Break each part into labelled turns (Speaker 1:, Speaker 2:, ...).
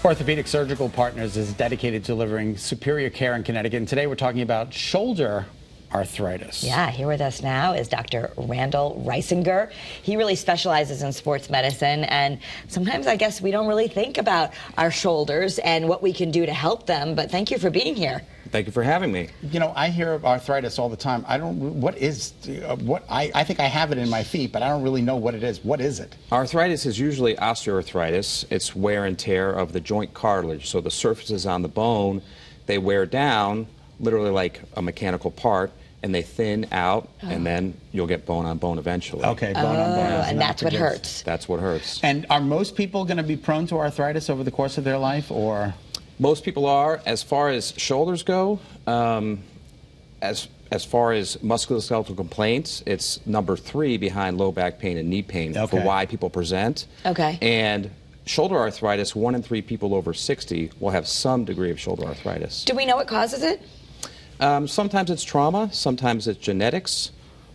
Speaker 1: Orthopedic Surgical Partners is dedicated to delivering superior care in Connecticut. And today we're talking about shoulder arthritis.
Speaker 2: Yeah, here with us now is Dr. Randall J. He really specializes in sports medicine, and sometimes I guess we don't really think about our shoulders and what we can do to help them, but thank you for being here.
Speaker 3: Thank you for having me.
Speaker 1: You know, I hear of arthritis all the time. I think I have it in my feet, but I don't really know what it is. What is it?
Speaker 3: Arthritis is usually osteoarthritis. It's wear and tear of the joint cartilage. So the surfaces on the bone, they wear down, literally like a mechanical part, and they thin out, and then you'll get bone on bone eventually.
Speaker 1: Okay, bone on bone.
Speaker 2: And that's what hurts.
Speaker 3: That's what hurts.
Speaker 1: And are most people going to be prone to arthritis over the course of their life, or?
Speaker 3: Most people are. As far as shoulders go, as far as musculoskeletal complaints, it's number 3 behind low back pain and knee pain for why people present.
Speaker 2: Okay.
Speaker 3: And shoulder arthritis, 1 in 3 people over 60 will have some degree of shoulder arthritis.
Speaker 2: Do we know what causes it?
Speaker 3: Sometimes it's trauma, sometimes it's genetics,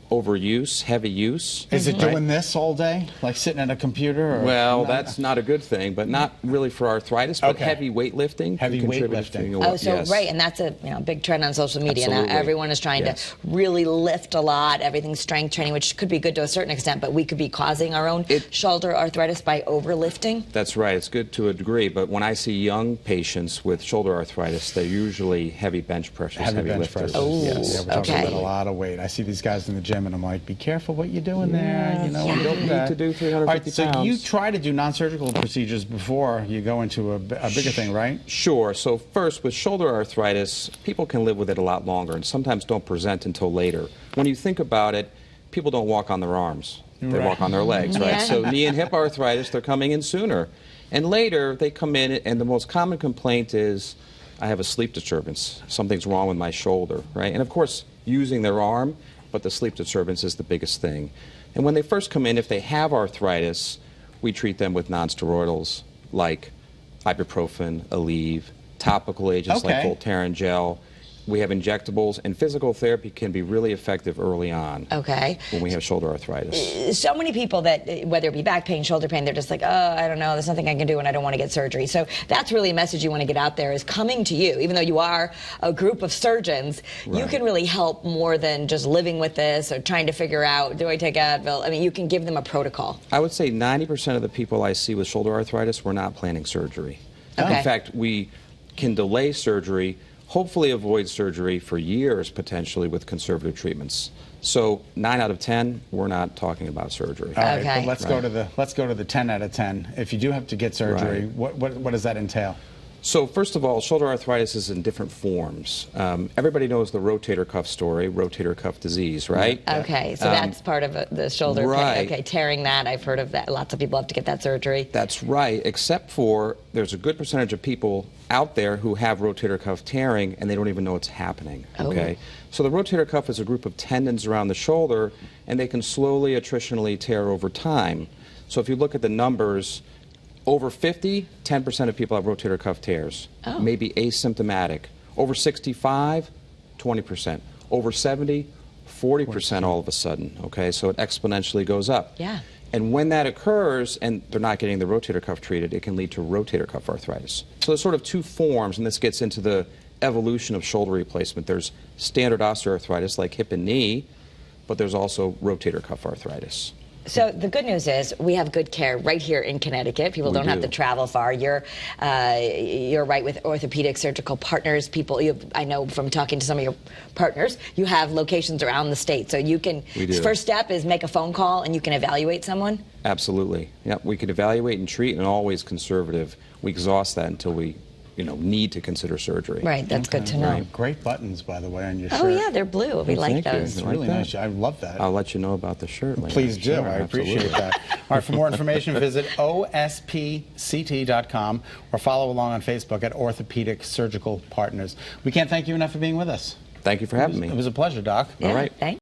Speaker 3: overuse, heavy use.
Speaker 1: Is it doing this all day, like sitting at a computer? Or
Speaker 3: well, that's not a good thing, but not really for arthritis, but heavy weightlifting.
Speaker 1: Heavy weightlifting.
Speaker 2: Oh, so right, and that's a big trend on social media now. Everyone is trying to really lift a lot, everything's strength training, which could be good to a certain extent, but we could be causing our own shoulder arthritis by overlifting.
Speaker 3: That's right, it's good to a degree, but when I see young patients with shoulder arthritis, they're usually heavy bench pressers, heavy lifters.
Speaker 1: Oh, yes. Yeah, we're talking about a lot of weight. I see these guys in the gym, and I'm like, be careful what you're doing there. You know,
Speaker 3: you don't need to do 350
Speaker 1: pounds. So you try to do non-surgical procedures before you go into a bigger thing, right? Sure.
Speaker 3: So first, with shoulder arthritis, people can live with it a lot longer and sometimes don't present until later. When you think about it, people don't walk on their arms. They walk on their legs, right? So knee and hip arthritis, they're coming in sooner. And later, they come in, and the most common complaint is, I have a sleep disturbance. Something's wrong with my shoulder, right? And of course, using their arm, but the sleep disturbance is the biggest thing. And when they first come in, if they have arthritis, we treat them with non-steroidals like ibuprofen, Aleve, topical agents like Voltaren gel. We have injectables, and physical therapy can be really effective early on when we have shoulder arthritis.
Speaker 2: So many people that, whether it be back pain, shoulder pain, they're just like, oh, I don't know, there's nothing I can do and I don't want to get surgery. So that's really a message you want to get out there, is coming to you. Even though you are a group of surgeons, you can really help more than just living with this or trying to figure out, do I take Advil? I mean, you can give them a protocol.
Speaker 3: I would say 90% of the people I see with shoulder arthritis, we're not planning surgery. In fact, we can delay surgery, hopefully avoid surgery for years potentially with conservative treatments. So 9 out of 10, we're not talking about surgery.
Speaker 1: All right, but let's go to the 10 out of 10. If you do have to get surgery, what does that entail?
Speaker 3: So first of all, shoulder arthritis is in different forms. Everybody knows the rotator cuff story, rotator cuff disease, right?
Speaker 2: Okay, so that's part of the shoulder pain. Okay, tearing that, I've heard of that. Lots of people have to get that surgery.
Speaker 3: That's right, except for there's a good percentage of people out there who have rotator cuff tearing and they don't even know it's happening, okay? So the rotator cuff is a group of tendons around the shoulder, and they can slowly, attritionally tear over time. So if you look at the numbers, over 50, 10% of people have rotator cuff tears, maybe asymptomatic. Over 65, 20%. Over 70, 40% all of a sudden, okay? So it exponentially goes up.
Speaker 2: Yeah.
Speaker 3: And when that occurs, and they're not getting the rotator cuff treated, it can lead to rotator cuff arthritis. So there's sort of 2 forms, and this gets into the evolution of shoulder replacement. There's standard osteoarthritis like hip and knee, but there's also rotator cuff arthritis.
Speaker 2: So the good news is we have good care right here in Connecticut. People don't have to travel far. You're right with Orthopedic Surgical Partners. People, I know from talking to some of your partners, you have locations around the state. So you can, first step is make a phone call and you can evaluate someone?
Speaker 3: Absolutely. Yeah, we can evaluate and treat, and always conservative. We exhaust that until we need to consider surgery.
Speaker 2: Right, that's good to know.
Speaker 1: Right. Great buttons, by the way, on your shirt.
Speaker 2: Oh, yeah, they're blue. We like those.
Speaker 1: It's really nice. I love that.
Speaker 3: I'll let you know about the shirt later.
Speaker 1: Please do. I appreciate that. All right, for more information, visit ospct.com or follow along on Facebook at Orthopedic Surgical Partners. We can't thank you enough for being with us.
Speaker 3: Thank you for having me.
Speaker 1: It was a pleasure, Doc.
Speaker 2: Yeah,
Speaker 3: all right.
Speaker 2: Thanks.